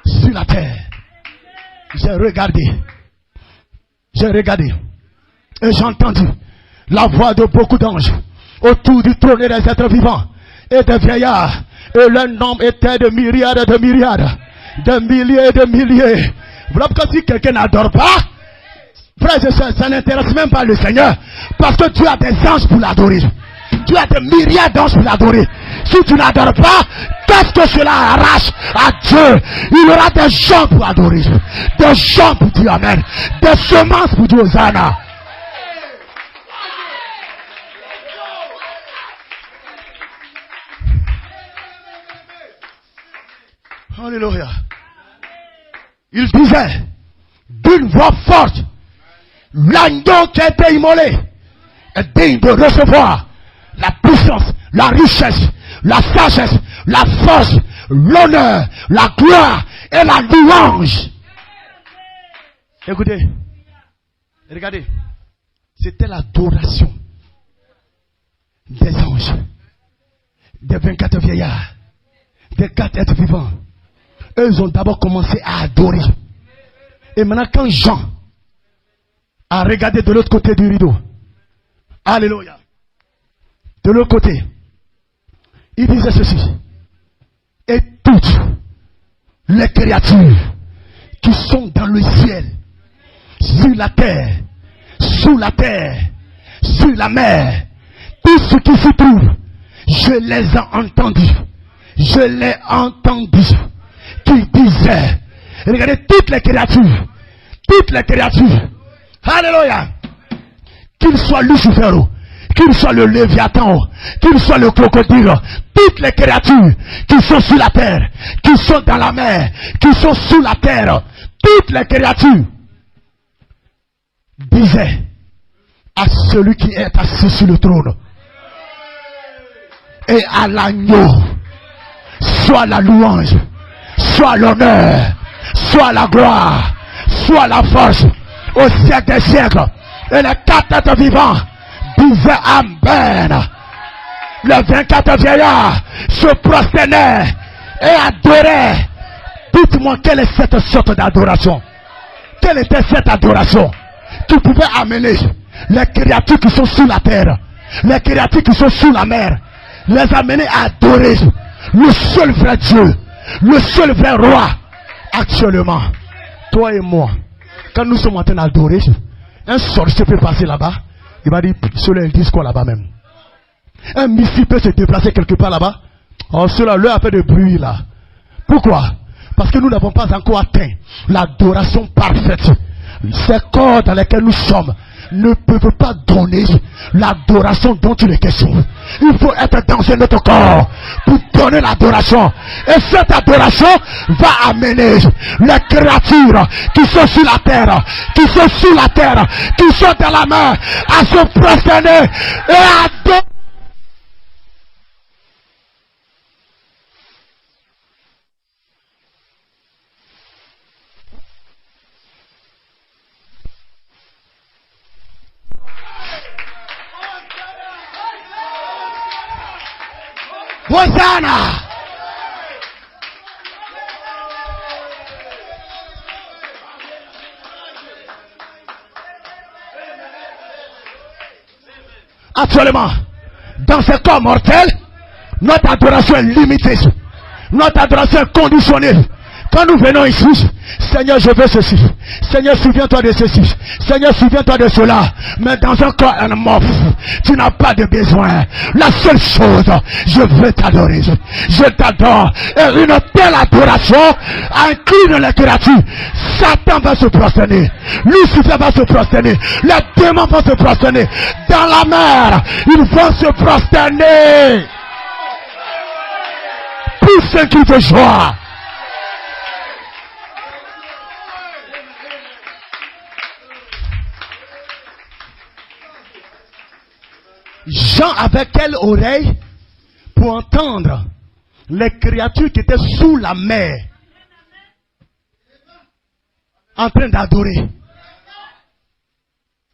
sur la terre. J'ai regardé et j'ai entendu la voix de beaucoup d'anges autour du trône et des êtres vivants et des vieillards, et leur nombre était de myriades, de milliers et de milliers. Voilà pourquoi si quelqu'un n'adore pas, frère, ça n'intéresse même pas le Seigneur, parce que tu as des anges pour l'adorer. Tu as des myriades d'anges pour l'adorer. Si tu n'adores pas, qu'est-ce que cela arrache à Dieu? Il y aura des gens pour adorer, des gens pour dire Amen, des semences pour dire Hosanna. Alléluia. Il disait d'une voix forte, l'agneau qui a été immolé est digne de recevoir la puissance, la richesse, la sagesse, la force, l'honneur, la gloire et la louange. Écoutez, regardez, c'était l'adoration des anges, des 24 vieillards, des 4 êtres vivants. Eux, ils ont d'abord commencé à adorer. Et maintenant, quand Jean a regardé de l'autre côté du rideau, alléluia, de l'autre côté, il disait ceci: et toutes les créatures qui sont dans le ciel, sur la terre, sous la terre, sur la mer, tout ce qui s'y trouve, Je les ai entendus. Je l'ai entendu. Qui disait, regardez toutes les créatures. Alléluia. Qu'il soit Lucifer, qu'il soit le Léviathan, qu'il soit le crocodile, toutes les créatures qui sont sur la terre, qui sont dans la mer, qui sont sous la terre, toutes les créatures disaient à celui qui est assis sur le trône et à l'agneau, soit la louange, soit l'honneur, soit la gloire, soit la force au siècle des siècles. Et les 4 êtres vivants disaient Amen. Les 24 vieillards se prosternaient et adoraient. Dites-moi, quelle est cette sorte d'adoration? Quelle était cette adoration qui pouvait amener les créatures qui sont sous la terre, les créatures qui sont sous la mer, les amener à adorer le seul vrai Dieu, le seul vrai roi? Actuellement, toi et moi, quand nous sommes en train d'adorer, un sorcier peut passer là-bas, il va dire, ceux-là ils disent quoi là-bas même? Un missile peut se déplacer quelque part là-bas. Oh, ceux-là, leur a fait de bruit là. Pourquoi? Parce que nous n'avons pas encore atteint l'adoration parfaite. Ces corps dans lesquels nous sommes ne peuvent pas donner l'adoration dont il est question. Il faut être dans un autre corps pour donner l'adoration. Et cette adoration va amener les créatures qui sont sur la terre, qui sont sous la terre, qui sont dans la mer, à se prosterner et à adorer. Hosanna! Actuellement, dans ce corps mortel, notre adoration est limitée. Notre adoration est conditionnée. Quand nous venons ici, Seigneur, je veux ceci. Seigneur, souviens-toi de ceci. Seigneur, souviens-toi de cela. Mais dans un corps amorphe, tu n'as pas de besoin. La seule chose, je veux t'adorer. Je t'adore. Et une telle adoration incline les créatures. Satan va se prosterner. Lucifer va se prosterner. Les démons vont se prosterner. Dans la mer, ils vont se prosterner. Pour ceux qui veulent joie. Jean avait quelle oreille pour entendre les créatures qui étaient sous la mer en train d'adorer.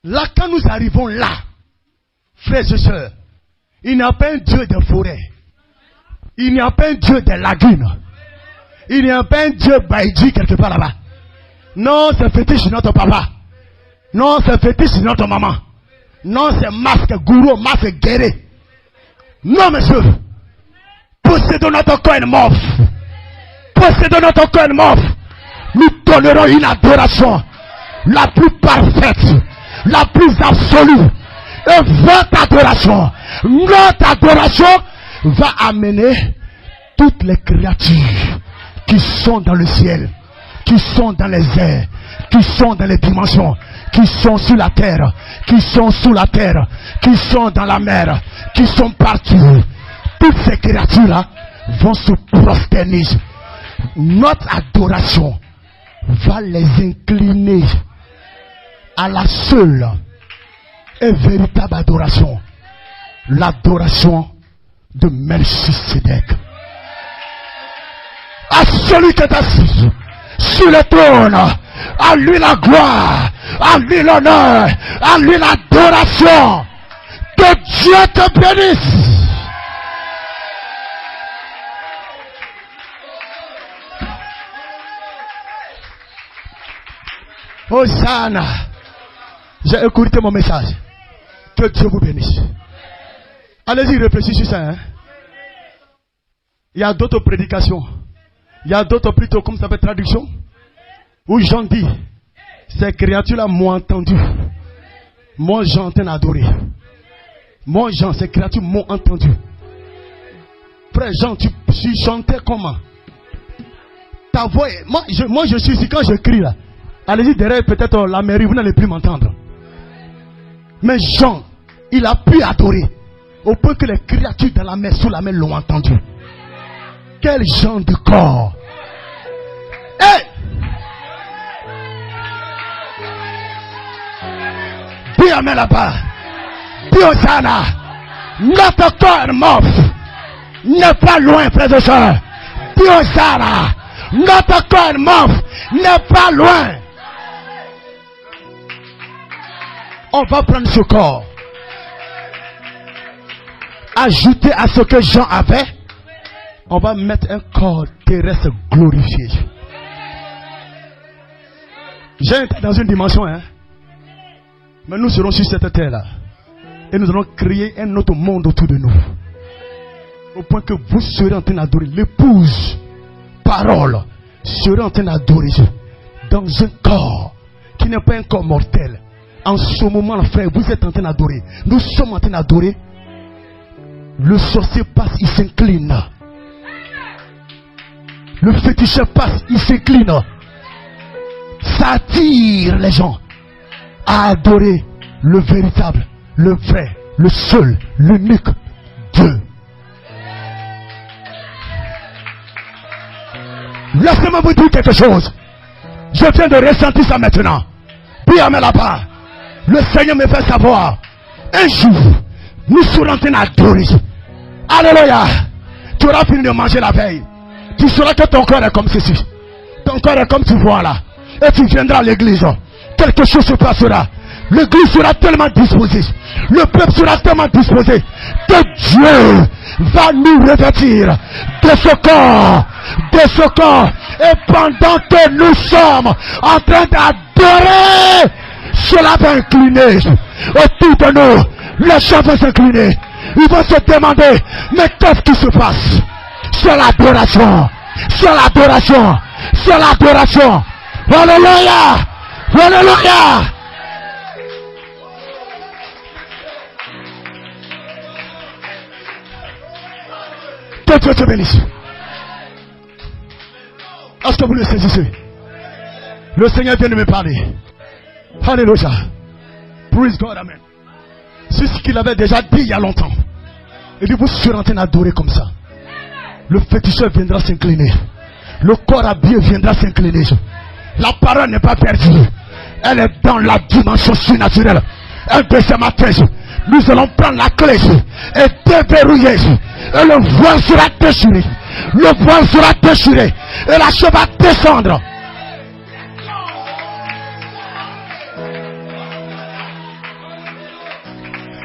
Là, quand nous arrivons là, frères et sœurs, il n'y a pas un Dieu des forêts, il n'y a pas un Dieu des lagunes, il n'y a pas un Dieu Baïdi quelque part là-bas. Non, c'est fétiche notre papa. Non, c'est fétiche notre maman. Non, c'est masque gourou, masque guéré. Non, monsieur. Possédons notre corps mort. Possédons notre corps mort. Nous donnerons une adoration la plus parfaite, la plus absolue. Et votre adoration, notre adoration va amener toutes les créatures qui sont dans le ciel, qui sont dans les airs, qui sont dans les dimensions, qui sont sur la terre, qui sont sous la terre, qui sont dans la mer, qui sont partout. Toutes ces créatures-là vont se prosterner. Notre adoration va les incliner à la seule et véritable adoration. L'adoration de Melchisedec. À celui qui est assis sur le trône, à lui la gloire, à lui l'honneur, à lui l'adoration. Que Dieu te bénisse. Hosanna. J'ai écouté mon message. Que Dieu vous bénisse. Allez-y, réfléchissez sur ça. Hein? Il y a d'autres prédications. Il y a d'autres plutôt, comme ça s'appelle traduction, où Jean dit, ces créatures-là m'ont entendu. Moi, Jean, t'en adorer. Moi, Jean, ces créatures m'ont entendu. Frère Jean, tu chantais comment? Ta voix, moi je suis ici quand je crie là. Allez-y derrière peut-être la mairie, vous n'allez plus m'entendre. Mais Jean, il a pu adorer au point que les créatures dans la mer, sous la mer l'ont entendu. Quel genre de corps! Hey! Dis amen là-bas. Dis Hosanna. Notre corps mort n'est pas loin, frères et sœurs. Dis Hosanna. Notre corps mort n'est pas loin. On va prendre ce corps, ajouter à ce que Jean avait, on va mettre un corps terrestre glorifié. Jean était dans une dimension, hein. Mais nous serons sur cette terre-là. Et nous allons créer un autre monde autour de nous. Au point que vous serez en train d'adorer. L'épouse, parole, serez en train d'adorer dans un corps qui n'est pas un corps mortel. En ce moment, frère, vous êtes en train d'adorer. Nous sommes en train d'adorer. Le sorcier passe, il s'incline. Le féticheur passe, il s'incline. Ça attire les gens à adorer le véritable, le vrai, le seul, l'unique Dieu. Laissez-moi vous dire quelque chose. Je viens de ressentir ça maintenant. Puis amen là-bas. Le Seigneur me fait savoir. Un jour, nous serons en train d'adorer. Alléluia. Tu auras fini de manger la veille. Tu sauras que ton corps est comme ceci. Ton corps est comme tu vois là. Et tu viendras à l'église. Quelque chose se passera. L'église sera tellement disposée. Le peuple sera tellement disposé que Dieu va nous revêtir de ce corps. De ce corps. Et pendant que nous sommes en train d'adorer, cela va incliner autour de nous. Les gens vont s'incliner. Ils vont se demander, mais qu'est-ce qui se passe? C'est l'adoration. C'est l'adoration. C'est l'adoration. Alléluia. Alléluia. Que Dieu te bénisse. Est-ce que vous le saisissez? Le Seigneur vient de me parler. Alléluia. Praise God, amen. C'est ce qu'il avait déjà dit il y a longtemps. Et puis vous serez en train d'adorer comme ça. Le féticheur viendra s'incliner. Le corps habillé viendra s'incliner. La parole n'est pas perdue. Elle est dans la dimension surnaturelle. Un deuxième matin, nous allons prendre la clé et déverrouiller. Et le voile sera déchiré. Le voile sera déchiré. Et la chose va descendre.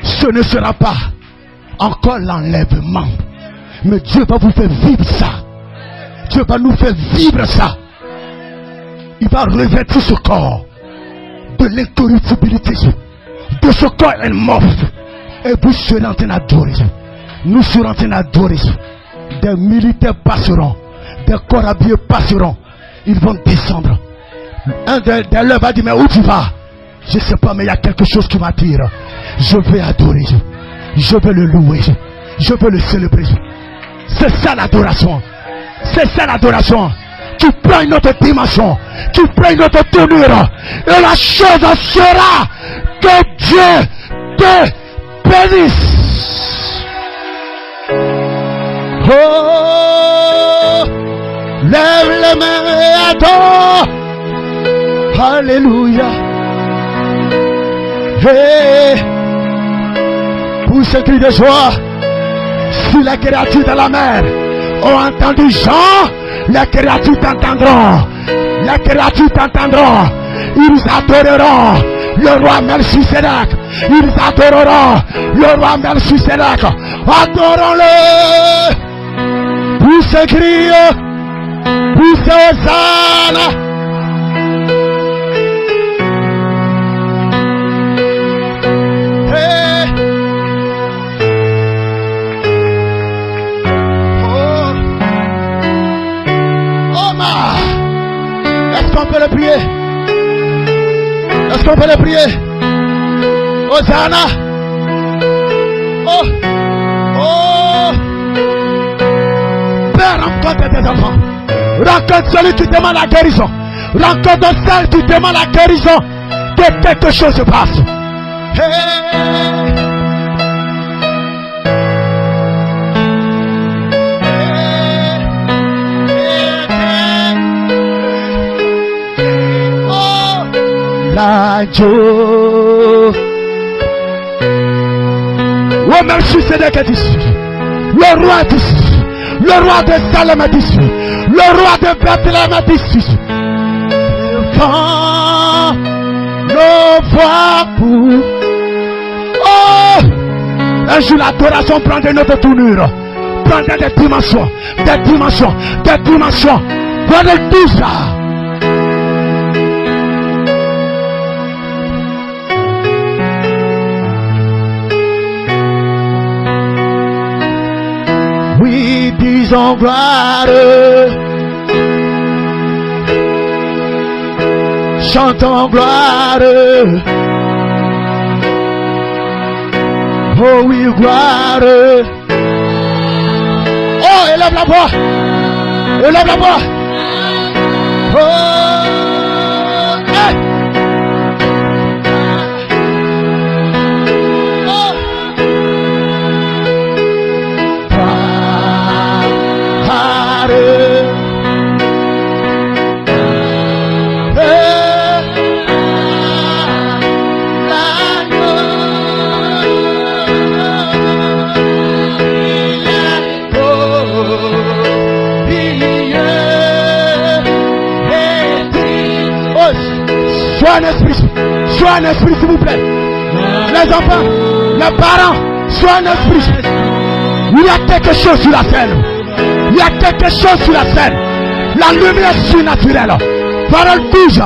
Ce ne sera pas encore l'enlèvement. Mais Dieu va vous faire vivre ça. Dieu va nous faire vivre ça. Il va revêtir ce corps de l'incorruptibilité. De ce corps est mort. Et vous serez en train d'adorer. Nous serons en train d'adorer. Des militaires passeront. Des corps habillés passeront. Ils vont descendre. Un d'eux va dire, mais où tu vas? Je ne sais pas, mais il y a quelque chose qui m'attire. Je vais adorer. Je vais le louer. Je veux le célébrer. C'est ça l'adoration. C'est ça l'adoration. Tu prends une autre dimension. Tu prends une autre tournure. Et la chose sera que Dieu te bénisse. Oh, lève les mains et adore. Alléluia. Hey, pour ce cri de joie, si les créatures de la mer ont entendu Jean, les créatures t'entendront. Les créatures t'entendront. Ils adoreront le roi Melchisedec. Ils adoreront le roi Melchisedec. Adorons-le. Pour ce cri, pour ce Hosanna. Est-ce qu'on peut le prier? Est-ce qu'on peut le prier? Hosanna! Oh! Oh! rencontre tes enfants. Rencontre celui qui demande la guérison. Rencontre celle qui demande la guérison. Que quelque chose se passe. L'agneau. Oh, merci Seigneur est ici. Le roi est ici. Le roi de Salem est ici. Le roi de Bethléem est ici. Quand nos voix pour. Oh! Un jour l'adoration prendrait notre tournure. Prendrait des dimensions. Des dimensions. Des dimensions. Prenez tout ça. Oui, disons gloire. Chantons gloire. Oh oui, gloire. Oh, élève la voix. Élève la voix. Oh, hey. Sois un esprit, s'il vous plaît. Les enfants, les parents, sois un esprit. Il y a quelque chose sur la scène. Il y a quelque chose sur la scène. La lumière surnaturelle. Parole bouge.